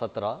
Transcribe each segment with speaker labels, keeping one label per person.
Speaker 1: 17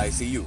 Speaker 2: ICU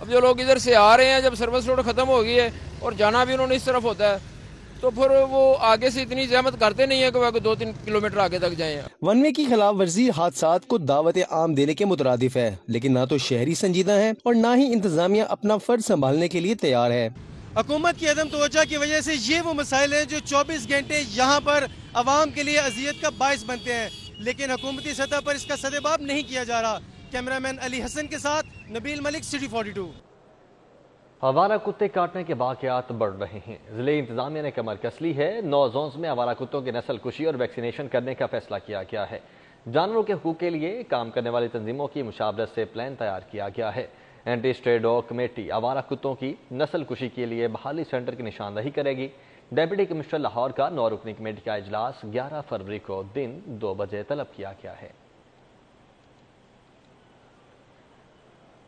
Speaker 3: اب جو لوگ ادھر سے آ رہے ہیں, جب سروس روڈ ختم ہو گئی ہے اور جانا بھی انہوں نے اس طرف ہوتا ہے, تو پھر وہ آگے سے اتنی زحمت کرتے نہیں ہیں کہ وہ 2-3 کلومیٹر آگے تک جائیں.
Speaker 4: ون وے کی خلاف ورزی حادثات کو دعوت عام دینے کے مترادف ہے, لیکن نہ تو شہری سنجیدہ ہیں اور نہ ہی انتظامیہ اپنا فرض سنبھالنے کے لیے تیار ہے.
Speaker 5: حکومت کی عدم توجہ کی وجہ سے یہ وہ مسائل ہیں جو 24 گھنٹے یہاں پر عوام کے لیے اذیت کا باعث بنتے ہیں, لیکن حکومتی سطح پر اس کا سدباب نہیں کیا جا رہا. کیمرامین علی حسن کے ساتھ نبیل ملک, سٹی 42.
Speaker 1: آوارہ کتے کاٹنے کے واقعات بڑھ رہے ہیں. ضلع انتظامیہ نے کمر کس لی ہے. 9 زونز میں آوارہ کتوں کی نسل کشی اور ویکسینیشن کرنے کا فیصلہ کیا گیا ہے. جانوروں کے حقوق کے لیے کام کرنے والی تنظیموں کی مشاورت سے پلان تیار کیا گیا ہے. اینٹی اسٹرے ڈاگ کمیٹی آوارہ کتوں کی نسل کشی کے لیے بحالی سینٹر کی نشاندہی کرے گی. ڈپٹی کمشنر لاہور کا 9 رکنی کمیٹی کا اجلاس 11 فروری کو دن 2 بجے طلب کیا گیا ہے.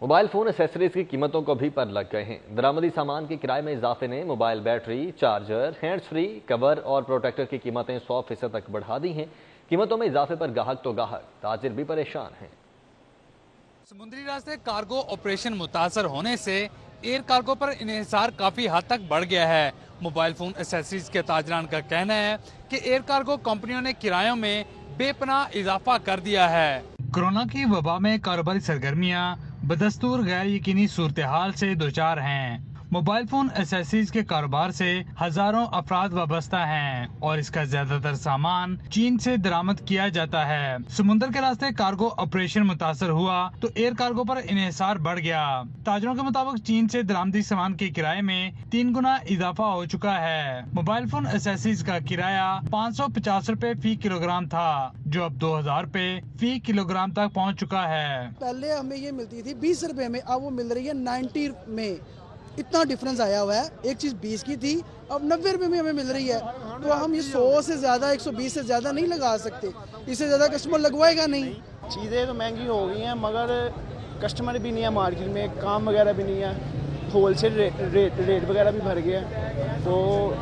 Speaker 1: موبائل فون ایسیسریز کی قیمتوں کو بھی پر لگ گئے ہیں. درآمدی سامان کے کرائے میں اضافے نے mobile battery, charger, hands free, cover اور پروٹیکٹر کی قیمتیں 100% تک بڑھا دی ہیں. قیمتوں میں اضافے پر گاہک تو گاہک, تاجر بھی پریشان ہیں.
Speaker 6: سمندری راستے کارگو آپریشن متاثر ہونے سے ایئر کارگو پر انحصار کافی حد تک بڑھ گیا ہے. موبائل فون ایسیسریز کے تاجران کا کہنا ہے کہ ایئر کارگو کمپنیوں نے کرایوں میں بے پناہ اضافہ کر دیا ہے. کورونا کی وبا میں کاروباری سرگرمیاں بدستور غیر یقینی صورتحال سے دوچار ہیں. موبائل فون ایسیسریز کے کاروبار سے ہزاروں افراد وابستہ ہیں اور اس کا زیادہ تر سامان چین سے درآمد کیا جاتا ہے. سمندر کے راستے کارگو آپریشن متاثر ہوا تو ایئر کارگو پر انحصار بڑھ گیا. تاجروں کے مطابق چین سے درآمدی سامان کے کرائے میں 3 گنا اضافہ ہو چکا ہے. موبائل فون ایسیسریز کا کرایہ 550 روپے فی کلو گرام تھا, جو اب 2000 روپے فی کلو گرام تک پہنچ چکا ہے.
Speaker 7: پہلے ہمیں یہ ملتی تھی 20 روپے میں, اب وہ مل رہی ہے 90 میں. اتنا ڈیفرنس آیا ہوا ہے. ایک چیز 20 کی تھی, اب 90 روپے میں ہمیں مل رہی ہے. تو ہم یہ 100 سے زیادہ 120 سے زیادہ نہیں لگا سکتے, اس سے زیادہ کسٹمر لگوائے گا نہیں.
Speaker 8: چیزیں تو مہنگی ہو گئی ہیں مگر کسٹمر بھی نہیں ہے مارکیٹ میں, کام وغیرہ بھی نہیں ہے, ہول سیل ریٹ وغیرہ بھی بھر گیا, تو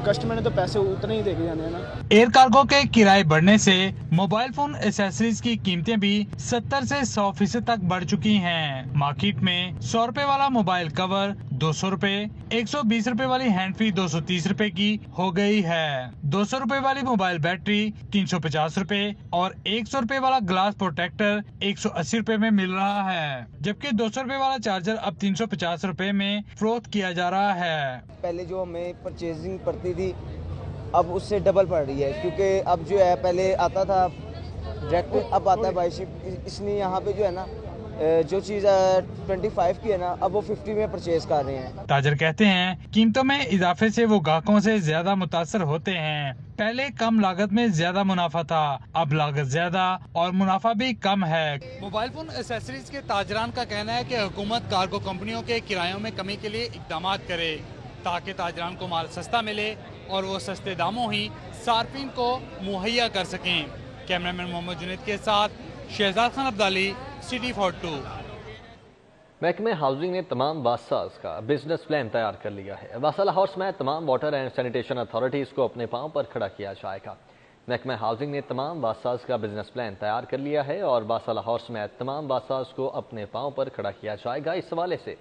Speaker 8: کسٹمر نے تو پیسے اتنے ہی دے کے جانے ہیں نا.
Speaker 6: ایئر کارگو کے کرائے بڑھنے سے موبائل فون ایسیسریز کی قیمتیں بھی 70 سے 100% تک بڑھ چکی ہیں. مارکیٹ میں 100 روپے والا موبائل کور 200 روپے, 120 روپے والی ہینڈ فری 230 روپے کی ہو گئی ہے. 200 روپے والی موبائل بیٹری 350 روپے اور 100 روپے والا گلاس پروٹیکٹر 180 روپے میں مل رہا ہے, جبکہ 200 روپے والا چارجر اب 350 روپے میں فروخت کیا جا رہا ہے.
Speaker 9: پہلے جو ہمیں پرچیزنگ پڑتی تھی اب اس سے ڈبل پڑ رہی ہے, کیونکہ اب جو ہے پہلے آتا تھا ڈائریکٹ, اب آتا ہے بائی شپ. اس لیے یہاں پہ جو ہے نا جو چیز 25 کی ہے نا اب وہ 50 میں پرچیز کر رہے ہیں.
Speaker 6: تاجر کہتے ہیں قیمتوں میں اضافے سے وہ گاہکوں سے زیادہ متاثر ہوتے ہیں. پہلے کم لاگت میں زیادہ منافع تھا, اب لاگت زیادہ اور منافع بھی کم ہے. موبائل فون ایسیسریز کے تاجران کا کہنا ہے کہ حکومت کارگو کمپنیوں کے کرایوں میں کمی کے لیے اقدامات کرے تاکہ تاجران کو مال سستا ملے اور وہ سستے داموں ہی صارفین کو مہیا کر سکیں. کیمرامین محمد جنید کے ساتھ شہزاد خان عبدالی, سٹی 42.
Speaker 1: محکمہ ہاؤسنگ نے تمام واساز کا بزنس پلان تیار کر لیا ہے. واسا لاہور سمیت تمام واٹر اینڈ سینیٹیشن اتھارٹیز کو اپنے پاؤں پر کھڑا کیا جائے گا. محکمہ ہاؤسنگ نے تمام واساز کا بزنس پلان تیار کر لیا ہے اور واسا لاہور سمیت تمام واساز کو اپنے پاؤں پر کھڑا کیا جائے گا. اس حوالے سے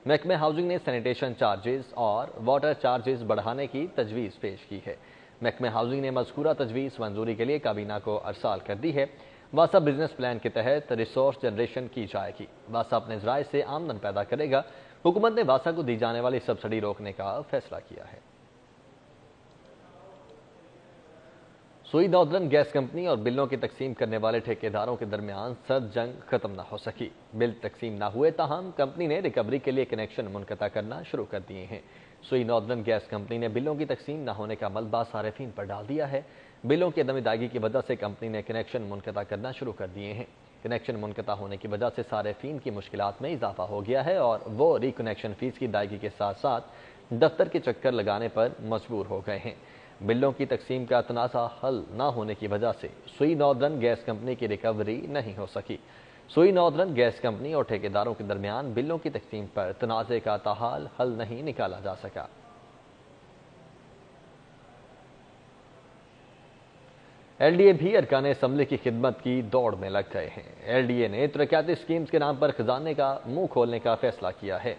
Speaker 1: محکمہ ہاؤسنگ نے سینیٹیشن چارجز اور واٹر چارجز بڑھانے کی تجویز پیش کی ہے. محکمہ ہاؤسنگ نے مذکورہ تجویز منظوری کے لیے کابینہ کو ارسال کر دی ہے. واسا بزنس پلان کے تحت ریسورس جنریشن کی جائے گی. واسا اپنے ذرائع سے آمدن پیدا کرے گا. حکومت نے واسا کو دی جانے والی سبسڈی روکنے کا فیصلہ کیا ہے. سوئی ناردرن گیس کمپنی اور بلوں کی تقسیم کرنے والے ٹھیکیداروں کے درمیان سرد جنگ ختم نہ ہو سکی. بل تقسیم نہ ہوئے تاہم کمپنی نے ریکوری کے لیے کنیکشن منقطع کرنا شروع کر دیے ہیں. سوئی ناردرن گیس کمپنی نے بلوں کی تقسیم نہ ہونے کا ملبہ صارفین پر ڈال دیا ہے. بلوں کی عدم ادائیگی کی وجہ سے کمپنی نے کنیکشن منقطع کرنا شروع کر دیے ہیں. کنیکشن منقطع ہونے کی وجہ سے صارفین کی مشکلات میں اضافہ ہو گیا ہے اور وہ ری کنیکشن فیس کی ادائیگی کے ساتھ ساتھ دفتر کے چکر لگانے پر مجبور ہو گئے ہیں. بلوں کی تقسیم کا تنازع حل نہ ہونے کی وجہ سے سوئی ناردرن گیس کمپنی کی ریکوری نہیں ہو سکی. سوئی ناردرن گیس کمپنی اور ٹھیکیداروں کے درمیان بلوں کی تقسیم پر تنازع کا تاحال حل نہیں نکالا جا سکا. ایل ڈی اے بھی ارکان اسمبلی کی خدمت کی دوڑ میں لگ گئے ہیں. ایل ڈی اے نے ترقیاتی اسکیمز کے نام پر خزانے کا منہ کھولنے کا فیصلہ کیا ہے.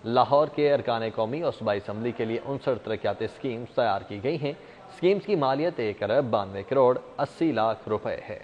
Speaker 1: لاہور کے ارکان قومی اور صوبائی اسمبلی کے لیے 59 ترقیاتی اسکیمز تیار کی گئی ہیں۔ اسکیمز کی مالیت 1,92,80,00,000 روپے ہے۔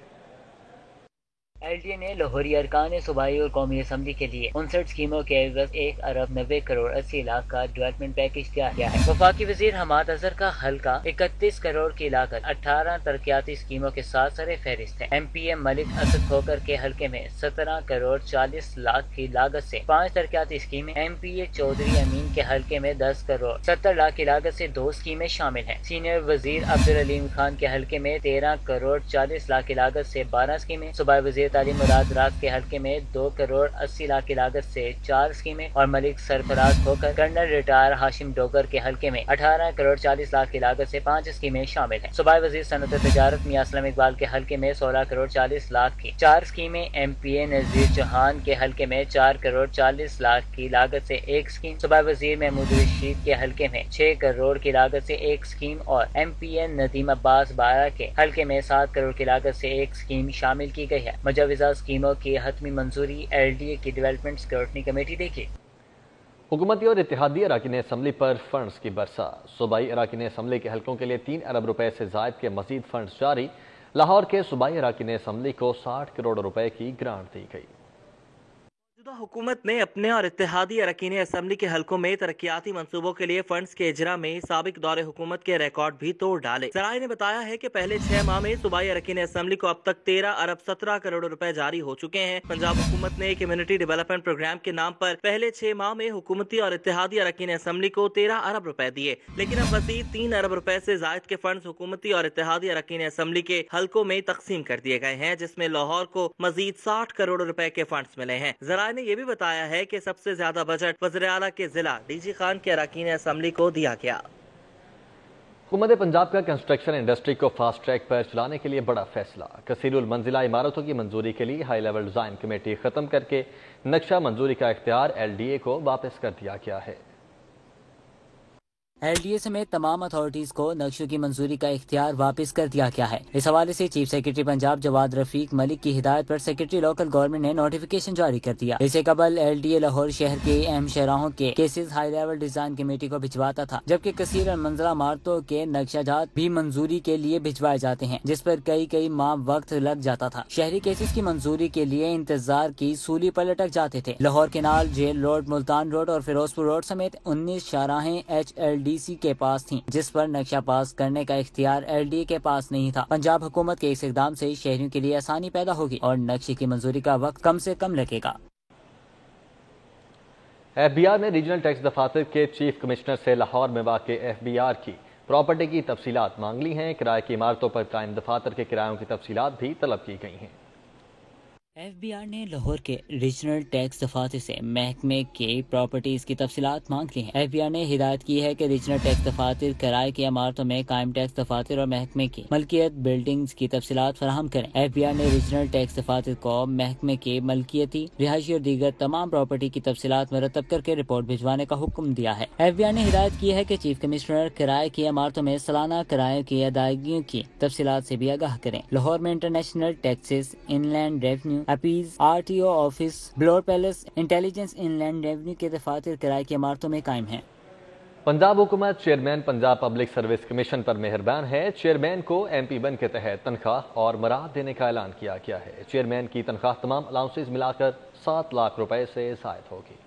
Speaker 10: LDA نے لاہوری ارکان صوبائی اور قومی اسمبلی کے لیے 59 اسکیموں کے عوض 1,90,80,00,000 کا ڈیولپمنٹ پیکج تیار کیا ہے۔ وفاقی وزیر حماد اظہر کا حلقہ 31 کروڑ کی لاگت 18 ترقیاتی اسکیموں کے ساتھ سر فہرست ہے۔ MP ملک اسد کھوکر کے حلقے میں 17 کروڑ 40 لاکھ کی لاگت سے 5 ترقیاتی اسکیمیں، MP چودھری امین کے حلقے میں 10 کروڑ 70 لاکھ کی لاگت سے 2 اسکیمیں شامل ہیں۔ سینئر وزیر عبدالعلیم خان کے حلقے میں 13 کروڑ 40 لاکھ کی لاگت سے 12 اسکیمیں، صوبائی وزیر تعلیم مراد راز کے حلقے میں 2 کروڑ 80 لاکھ کی لاگت سے 4 اسکیمیں اور ملک سرفراز کھوکر کرنل ریٹائر ہاشم ڈوگر کے حلقے میں 18 کروڑ 40 لاکھ کی لاگت سے 5 اسکیمیں شامل ہیں۔ صوبائی وزیر صنعت و تجارت میاں اسلم اقبال کے حلقے میں 16 کروڑ 40 لاکھ کی 4 اسکیمیں، MPA نذیر چوہان کے حلقے میں 4 کروڑ 40 لاکھ کی لاگت سے 1 اسکیم، صوبائی وزیر محمود رشید کے حلقے میں 6 کروڑ کی لاگت سے 1 اسکیم اور MPA ندیم عباس بارہ کے حلقے میں 7 کروڑ کی لاگت سے 1 اسکیم شامل کی گئی ہے۔ مجوزہ اسکیموں کی حتمی منظوری LDA کی ڈیولپمنٹ سیکورٹی کمیٹی دے گی۔
Speaker 1: حکومتی اور اتحادی اراکین اسمبلی پر فنڈز کی برسات۔ صوبائی اراکین اسمبلی کے حلقوں کے لیے 3 ارب روپے سے زائد کے مزید فنڈز جاری۔ لاہور کے صوبائی اراکین اسمبلی کو 60 کروڑ روپے کی گرانٹ دی گئی۔
Speaker 11: موجودہ حکومت نے اپنے اور اتحادی اراکین اسمبلی کے حلقوں میں ترقیاتی منصوبوں کے لیے فنڈز کے اجرا میں سابق دور حکومت کے ریکارڈ بھی توڑ ڈالے۔ ذرائع نے بتایا ہے کہ پہلے 6 ماہ میں صوبائی اراکین اسمبلی کو اب تک 13 ارب 17 کروڑ روپے جاری ہو چکے ہیں۔ پنجاب حکومت نے کمیونٹی ڈیولپمنٹ پروگرام کے نام پر پہلے 6 ماہ میں حکومتی اور اتحادی اراکین اسمبلی کو 13 ارب روپے دیے، لیکن اب مزید 3 ارب روپے سے زائد کے فنڈز حکومتی اور اتحادی اراکین اسمبلی کے حلقوں میں تقسیم کر دیے گئے ہیں، جس میں لاہور کو مزید 60 کروڑ روپے کے فنڈز ملے ہیں۔ ذرائع نے یہ بھی بتایا ہے کہ سب سے زیادہ بجٹ وزیر اعلیٰ کے ضلع DG خان کے اراکین اسمبلی کو دیا گیا۔
Speaker 1: حکومت پنجاب کا کنسٹرکشن انڈسٹری کو فاسٹ ٹریک پر چلانے کے لیے بڑا فیصلہ۔ کثیر المنزلہ عمارتوں کی منظوری کے لیے ہائی لیول ڈیزائن کمیٹی ختم کر کے نقشہ منظوری کا اختیار LDA کو واپس کر دیا گیا ہے۔
Speaker 10: LDA سمیت تمام اتھارٹیز کو نقشوں کی منظوری کا اختیار واپس کر دیا گیا ہے۔ اس حوالے سے چیف سیکرٹری پنجاب جواد رفیق ملک کی ہدایت پر سیکرٹری لوکل گورنمنٹ نے نوٹیفیکیشن جاری کر دیا۔ اس سے قبل LDA لاہور شہر کے اہم شاہراہوں کے cases high level design committee کو بھجواتا تھا، جبکہ کثیر المنزلہ عمارتوں کے نقشہ جات بھی منظوری کے لیے بھجوائے جاتے ہیں، جس پر کئی ماہ وقت لگ جاتا تھا۔ شہری کیسز کی منظوری کے لیے انتظار کی سولی پر لٹک جاتے تھے۔ Lahore canal, jail road, Multan road اور فیروزپور روڈ سمیت 19 شاہراہیں HLDC کے پاس جس پر نقشہ پاس کرنے کا اختیار LDA کے پاس نہیں تھا۔ پنجاب حکومت کے اس اقدام سے شہریوں کے لیے آسانی پیدا ہوگی اور نقشے کی منظوری کا وقت کم سے کم لگے گا۔
Speaker 1: FBR نے ریجنل ٹیکس دفاتر کے چیف کمشنر سے لاہور میں واقع FBR کی پراپرٹی کی تفصیلات مانگ لی ہیں۔ کرائے کی عمارتوں پر قائم دفاتر کے کرایوں کی تفصیلات بھی طلب کی گئی ہیں۔
Speaker 10: FBR نے لاہور کے ریجنل ٹیکس دفاتر سے محکمے کے پراپرٹیز کی تفصیلات مانگ لی ہیں۔ FBR نے ہدایت کی ہے کہ ریجنل ٹیکس دفاتر کرائے کی عمارتوں میں قائم ٹیکس دفاتر اور محکمے کی ملکیت بلڈنگز کی تفصیلات فراہم کریں۔ FBR نے ریجنل ٹیکس دفاتر کو محکمے کے ملکیتی، رہائشی اور دیگر تمام پراپرٹی کی تفصیلات مرتب کر کے رپورٹ بھجوانے کا حکم دیا ہے۔ FBR نے ہدایت کی ہے کہ چیف کمشنر کرائے کی عمارتوں میں سالانہ کرایوں کی ادائیگیوں کی تفصیلات سے بھی آگاہ کریں۔ لاہور میں international taxes, inland revenue, appeals, RTO office, بلور پیلس، انٹیلیجنس ان لینڈ ریونیو کے دفاتر کرائے کی عمارتوں میں قائم ہیں۔
Speaker 1: پنجاب حکومت chairman Punjab public service commission پر مہربان ہے۔ چیئرمین کو MP1 کے تحت تنخواہ اور مراد دینے کا اعلان کیا گیا ہے۔ چیئرمین کی تنخواہ تمام الاؤنسز ملا کر 7 لاکھ روپے سے زائد ہوگی۔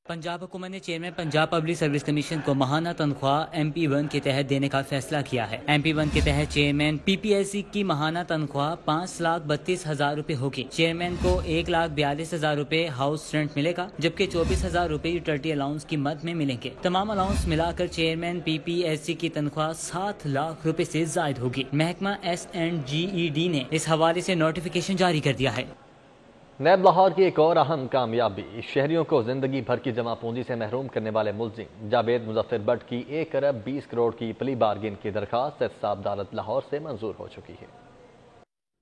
Speaker 10: پنجاب حکومت نے chairman Punjab public service commission کو ماہانہ تنخواہ MP1 کے تحت دینے کا فیصلہ کیا ہے۔ MP1 کے تحت چیئرمین PPSC کی ماہانہ تنخواہ 5,32,000 روپے ہوگی۔ چیئرمین کو 1,42,000 روپے ہاؤس رینٹ ملے گا، جبکہ 24,000 روپے یوٹیلٹی الاؤنس کی مد میں ملیں گے۔ تمام الاؤنس ملا کر چیئرمین PPSC کی تنخواہ 7 لاکھ روپے سے زائد ہوگی۔ محکمہ S&GED نے اس حوالے سے نوٹیفیکیشن جاری کر دیا ہے۔
Speaker 1: نیب لاہور کی ایک اور اہم کامیابی، شہریوں کو زندگی بھر کی جمع پونجی سے محروم کرنے والے ملزم جاوید مظفر بٹ کی 1 ارب 20 کروڑ کی پلی بارگین کی درخواست احتساب عدالت لاہور سے منظور ہو چکی ہے۔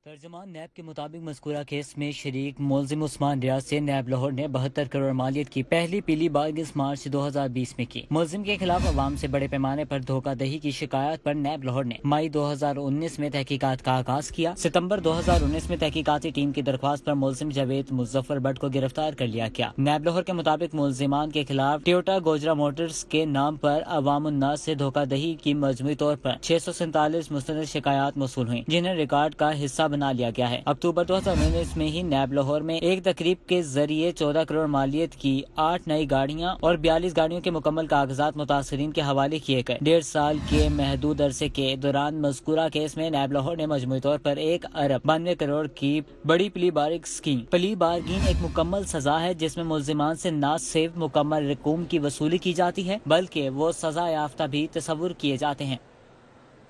Speaker 10: ترجمان نیب کے مطابق مذکورہ کیس میں شریک ملزم عثمان ریاض سے نیب لاہور نے 72 کروڑ مالیت کی پہلی پیلی بارگنس مارچ 2020 میں کی۔ ملزم کے خلاف عوام سے بڑے پیمانے پر دھوکہ دہی کی شکایات پر نیب لاہور نے مئی 2019 میں تحقیقات کا آغاز کیا۔ ستمبر 2019 میں تحقیقاتی ٹیم کی درخواست پر ملزم جاوید مظفر بٹ کو گرفتار کر لیا گیا۔ نیب لاہور کے مطابق ملزمان کے خلاف ٹویوٹا گوجرا موٹرز کے نام پر عوام الناس سے دھوکہ دہی کی مجموعی طور پر 647 مستند شکایات موصول ہوئیں، جنہیں ریکارڈ کا حصہ بنا لیا گیا ہے۔ اکتوبر 2019 میں ہی نیب لاہور میں ایک تقریب کے ذریعے 14 کروڑ مالیت کی 8 نئی گاڑیاں اور 42 گاڑیوں کے مکمل کاغذات متاثرین کے حوالے کیے گئے۔ 1.5 سال کے محدود عرصے کے دوران مذکورہ کیس میں نیب لاہور نے مجموعی طور پر 1 ارب 92 کروڑ کی بڑی پلی بارگن اسکیم۔ پلی بارگن ایک مکمل سزا ہے جس میں ملزمان سے نہ صرف مکمل رقوم کی وصولی کی جاتی ہے بلکہ وہ سزا یافتہ بھی تصور کیے جاتے ہیں۔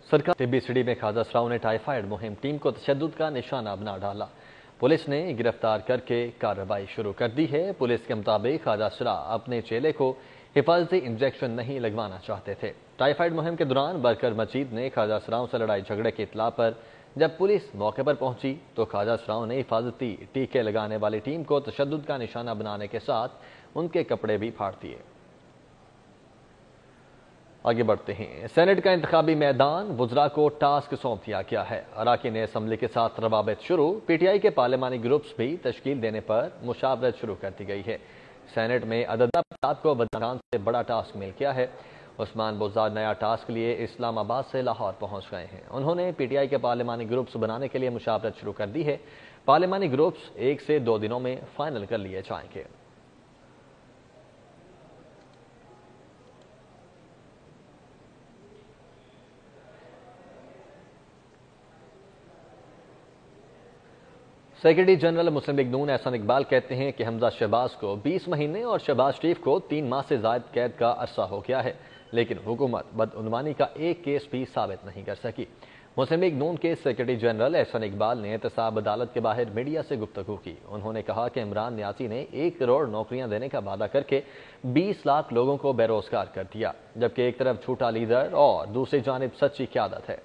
Speaker 1: سرکار طبی سٹی میں خواجہ سراؤں نے ٹائیفائڈ مہم ٹیم کو تشدد کا نشانہ بنا ڈالا۔ پولیس نے گرفتار کر کے کارروائی شروع کر دی ہے۔ پولیس کے مطابق خواجہ سراؤں اپنے چیلے کو حفاظتی انجیکشن نہیں لگوانا چاہتے تھے۔ ٹائیفائڈ مہم کے دوران برکر مجید نے خواجہ سراؤں سے لڑائی جھگڑے کی اطلاع پر جب پولیس موقع پر پہنچی تو خواجہ سراؤں نے حفاظتی ٹیکے لگانے والی ٹیم کو تشدد کا نشانہ بنانے کے ساتھ ان کے کپڑے بھی پھاڑ دیے۔ آگے بڑھتے ہیں۔ سینٹ کا انتخابی میدان وزراء کو ٹاسک سونپ دیا گیا ہے۔ اراکین اسمبلی کے ساتھ روابط شروع۔ پی ٹی آئی کے پارلیمانی گروپس بھی تشکیل دینے پر مشاورت شروع کر دی گئی ہے۔ سینٹ میں عدد افراد کو وزیران سے بڑا ٹاسک مل گیا ہے۔ عثمان بزدار نیا ٹاسک لیے اسلام آباد سے لاہور پہنچ گئے ہیں۔ انہوں نے پی ٹی آئی کے پارلیمانی گروپس بنانے کے لیے مشاورت شروع کر دی ہے۔ پارلیمانی گروپس 1 سے 2 دنوں میں فائنل کر لیے جائیں گے۔ سیکرٹری جنرل مسلم لیگ نون احسان اقبال کہتے ہیں کہ حمزہ شہباز کو 20 مہینے اور شہباز شریف کو 3 ماہ سے زائد قید کا عرصہ ہو گیا ہے، لیکن حکومت بدعنوانی کا ایک کیس بھی ثابت نہیں کر سکی۔ مسلم لیگ نون کے سیکرٹری جنرل احسان اقبال نے احتساب عدالت کے باہر میڈیا سے گفتگو کی۔ انہوں نے کہا کہ عمران نیازی نے 1 کروڑ نوکریاں دینے کا وعدہ کر کے 20 لاکھ لوگوں کو بے روزگار کر دیا، جبکہ ایک طرف جھوٹا لیڈر اور دوسری جانب سچی قیادت ہے۔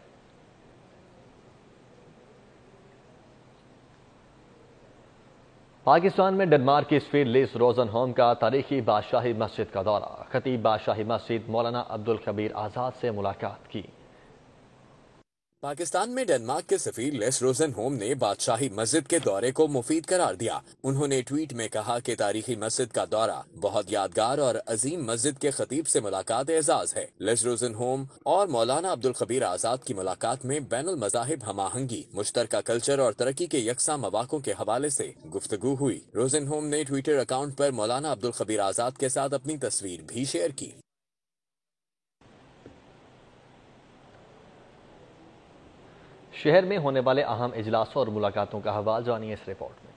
Speaker 1: پاکستان میں ڈنمارک کی سفیر لیز روزن ہوم کا تاریخی بادشاہی مسجد کا دورہ۔ خطیب بادشاہی مسجد مولانا عبدالخبیر آزاد سے ملاقات کی۔
Speaker 2: پاکستان میں ڈنمارک کے سفیر لیس روزن ہوم نے بادشاہی مسجد کے دورے کو مفید قرار دیا۔ انہوں نے ٹویٹ میں کہا کہ تاریخی مسجد کا دورہ بہت یادگار اور عظیم مسجد کے خطیب سے ملاقات اعزاز ہے۔ لیس روزن ہوم اور مولانا عبدالخبیر آزاد کی ملاقات میں بین المذاہب ہم آہنگی، مشترکہ کلچر اور ترقی کے یکساں مواقع کے حوالے سے گفتگو ہوئی۔ روزن ہوم نے ٹویٹر اکاؤنٹ پر مولانا عبدالخبیر آزاد کے ساتھ اپنی تصویر بھی شیئر کی۔
Speaker 1: شہر میں ہونے والے اہم اجلاسوں اور ملاقاتوں کا حوالہ جانیے اس رپورٹ میں۔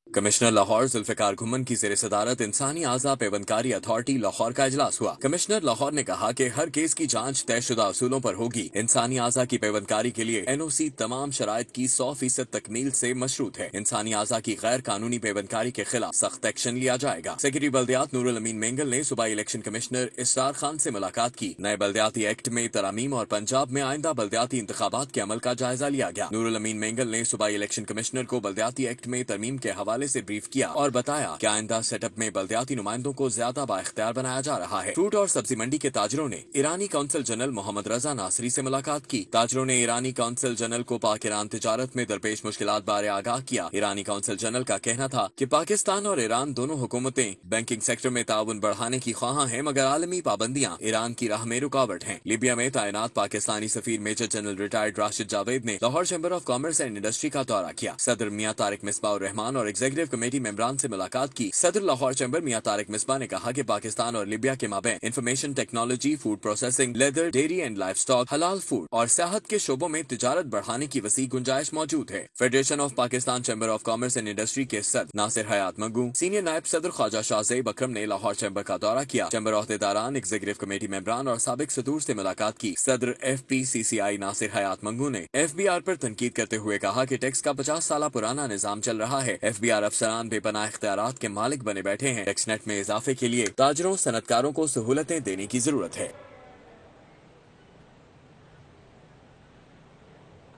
Speaker 2: کمشنر لاہور ذوالفقار گھمن کی زیر صدارت انسانی اعضاء پیوندکاری اتھارٹی لاہور کا اجلاس ہوا۔ کمشنر لاہور نے کہا کہ ہر کیس کی جانچ طے شدہ اصولوں پر ہوگی۔ انسانی اعضاء کی پیوندکاری کے لیے NOC تمام شرائط کی 100% تکمیل سے مشروط ہے۔ انسانی اعضاء کی غیر قانونی پیوندکاری کے خلاف سخت ایکشن لیا جائے گا۔ سیکرٹری بلدیات نور الامین مینگل نے صوبائی الیکشن کمشنر اسرار خان سے ملاقات کی۔ نئے بلدیاتی ایکٹ میں ترامیم اور پنجاب میں آئندہ بلدیاتی انتخابات کے عمل کا جائزہ لیا گیا۔ نور الامین مینگل نے صوبائی الیکشن کمشنر کو بلدیاتی ایکٹ میں ترمیم کے حوالے سے بریف کیا اور بتایا کہ آئندہ سیٹ اپ میں بلدیاتی نمائندوں کو زیادہ بااختیار بنایا جا رہا ہے۔ فروٹ اور سبزی منڈی کے تاجروں نے ایرانی کونسل جنرل محمد رضا ناصری سے ملاقات کی۔ تاجروں نے ایرانی کونسل جنرل کو پاک ایران تجارت میں درپیش مشکلات بارے آگاہ کیا۔ ایرانی کونسل جنرل کا کہنا تھا کہ پاکستان اور ایران دونوں حکومتیں بینکنگ سیکٹر میں تعاون بڑھانے کی خواہاں ہیں، مگر عالمی پابندیاں ایران کی راہ میں رکاوٹ ہیں۔ لیبیا میں تعینات پاکستانی سفیر major general retired Rashid Javed نے Lahore chamber of commerce and industry کا دورہ کیا۔ صدر میاں طارق مصباح الرحمان اور ایگزیکٹو کمیٹی ممبران سے ملاقات کی۔ صدر لاہور چیمبر میاں طارق مصباح نے کہا کہ پاکستان اور لیبیا کے مابین information technology, food processing, leather, dairy and life stock, حلال فوڈ اور سیاحت کے شعبوں میں تجارت بڑھانے کی وسیع گنجائش موجود ہے۔ Federation of Pakistan chamber of commerce and industry کے صدر ناصر حیات منگو، سینئر نائب صدر خواجہ شاہ زیب اکرم نے لاہور چیمبر کا دورہ کیا۔ چیمبر عہدیداران، ایگزیکٹو کمیٹی ممبران اور سابق صدور سے ملاقات کی۔ صدر FPCCI ناصر حیات منگو نے FBR پر تنقید کرتے ہوئے کہا کہ ٹیکس کا 50 سالہ پرانا نظام چل رہا ہے۔ FBR افسران بے پناہ اختیارات کے مالک بنے بیٹھے ہیں۔ ٹیکس نیٹ میں اضافے کے لیے تاجروں، صنعتکاروں کو سہولتیں دینے کی ضرورت ہے۔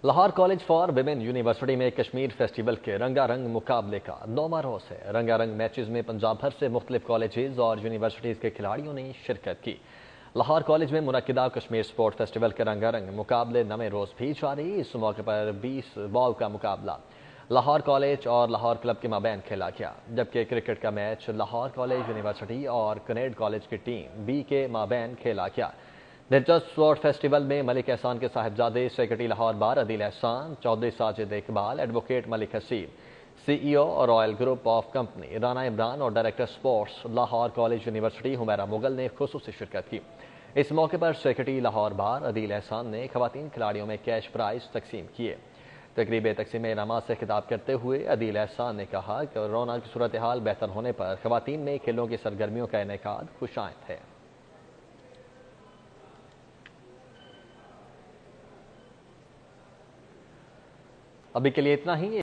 Speaker 1: Lahore college for women university میں کشمیر فیسٹیول کے رنگا رنگ مقابلے کا 9واں روز ہے۔ رنگا رنگ میچز میں پنجاب بھر سے مختلف کالجز اور یونیورسٹیز کے کھلاڑیوں نے شرکت کی۔ لاہور کالج میں منعقدہ کشمیر سپورٹ فیسٹیول کے رنگا رنگ مقابلے 9ویں روز بھی جاری۔ اس موقع پر 20 بال کا مقابلہ لاہور کالج اور لاہور کلب کے مابین کھیلا گیا، جبکہ کرکٹ کا میچ لاہور کالج یونیورسٹی اور کنیڈ کالج کی ٹیم بی کے مابین کھیلا گیا۔ دلچسپ سپورٹ فیسٹیول میں ملک احسان کے صاحبزادے secretary Lahore bar Adeel Ehsan, Chaudhry Sajid Iqbal, advocate Malik Hussain, C E O اور royal group of company Rana Imran اور director sports Lahore college university Humaira Mughal نے خصوصی شرکت کی۔ اس موقع پر سیکرٹری لاہور بار عدیل احسان نے خواتین کھلاڑیوں میں کیش پرائز تقسیم کیے۔ تقریب تقسیم انعامات سے خطاب کرتے ہوئے عدیل احسان نے کہا کہ کورونا کی صورتحال بہتر ہونے پر خواتین میں کھیلوں کی سرگرمیوں کا انعقاد خوش آمد ہے۔ ابھی کے لیے اتنا ہی۔